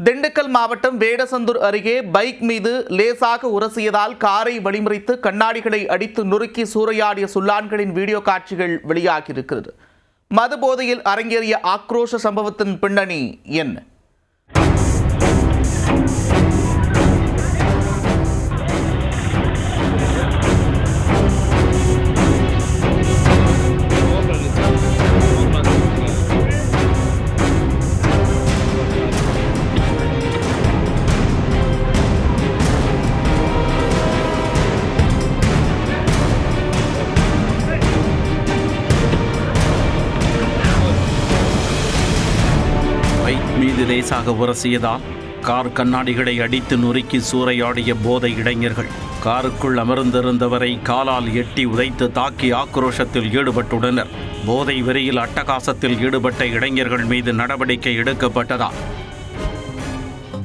திண்டுக்கல் மாவட்டம் வேடசந்தூர் அருகே பைக் மீது லேசாக உரசியதால் காரை வழிமறித்து கண்ணாடிகளை அடித்து நொறுக்கி சூறையாடிய சுள்ளான்களின் வீடியோ காட்சிகள் வெளியாகியிருக்கிறது. மது போதையில் அரங்கேறிய ஆக்ரோஷ சம்பவத்தின் பின்னணி என்ன? பைக் மீது லேசாக உரசியதால் கார் கண்ணாடிகளை அடித்து நொறுக்கி சூறையாடிய போதை இளைஞர்கள் காருக்குள் அமர்ந்திருந்தவரை காலால் எட்டி உதைத்து தாக்கி ஆக்ரோஷத்தில் ஈடுபட்டுள்ளனர். போதை வெறியில் அட்டகாசத்தில் ஈடுபட்ட இளைஞர்கள் மீது நடவடிக்கை எடுக்கப்பட்டதால்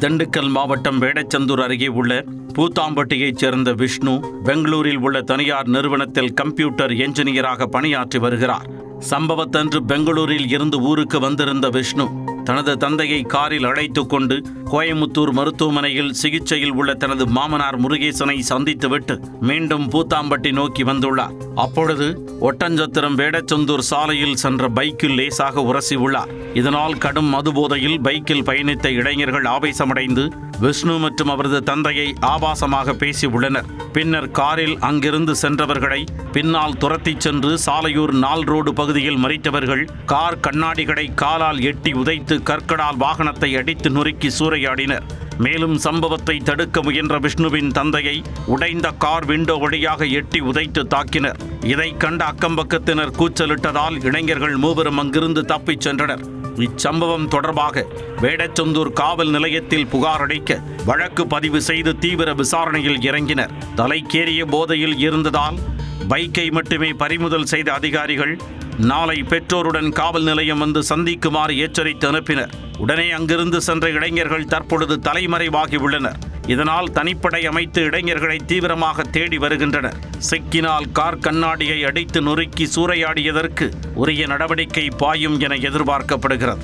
திண்டுக்கல் மாவட்டம் வேடச்சந்தூர் அருகே உள்ள பூத்தாம்பட்டியைச் சேர்ந்த விஷ்ணு பெங்களூரில் உள்ள தனியார் நிறுவனத்தில் கம்ப்யூட்டர் என்ஜினியராக பணியாற்றி வருகிறார். சம்பவத்தன்று பெங்களூரில் இருந்து ஊருக்கு வந்திருந்த விஷ்ணு தனது தந்தையை காரில் அழைத்துக் கொண்டு கோயமுத்தூர் மருத்துவமனையில் சிகிச்சையில் உள்ள தனது மாமனார் முருகேசனை சந்தித்துவிட்டு மீண்டும் பூத்தாம்பட்டி நோக்கி வந்துள்ளார். அப்பொழுது ஒட்டஞ்சத்திரம் வேடச்சந்தூர் சாலையில் சென்ற பைக்கில் லேசாக உரசியுள்ளார். இதனால் கடும் மதுபோதையில் பைக்கில் பயணித்த இளைஞர்கள் ஆவேசமடைந்து விஷ்ணு மற்றும் அவரது தந்தையை ஆபாசமாக பேசியுள்ளனர். பின்னர் காரில் அங்கிருந்து சென்றவர்களை பின்னால் துரத்திச் சென்று சாலையூர் 4 ரோடு பகுதியில் மறித்தவர்கள் கார் கண்ணாடிகளை காலால் எட்டி உதைத்து கற்களால் வாகனத்தை அடித்து நொறுக்கி சூறையாடினர். மேலும் சம்பவத்தை தடுக்க முயன்ற விஷ்ணுவின் தந்தையை உடைந்த கார் விண்டோ வழியாக எட்டி உதைத்து தாக்கினர். இதை கண்ட அக்கம்பக்கத்தினர் கூச்சலிட்டதால் இளைஞர்கள் மூவரும் அங்கிருந்து தப்பிச் சென்றனர். இச்சம்பவம் தொடர்பாக வேடச்சந்தூர் காவல் நிலையத்தில் புகார் அளிக்க வழக்கு பதிவு செய்து தீவிர விசாரணையில் இறங்கினர். தலைக்கேறிய போதையில் இருந்ததால் பைக்கை மட்டுமே பறிமுதல் செய்த அதிகாரிகள் நாளை பெற்றோருடன் காவல் நிலையம் வந்து சந்திக்குமாறு எச்சரித்து அனுப்பினர். உடனே அங்கிருந்து சென்ற இளைஞர்கள் தற்பொழுது தலைமறைவாகி உள்ளனர். இதனால் தனிப்படை அமைத்து இளைஞர்களை தீவிரமாக தேடி வருகின்றனர். சிக்கினால் கார் கண்ணாடியை அடித்து நொறுக்கி சூறையாடியதற்கு உரிய நடவடிக்கை பாயும் என எதிர்பார்க்கப்படுகிறது.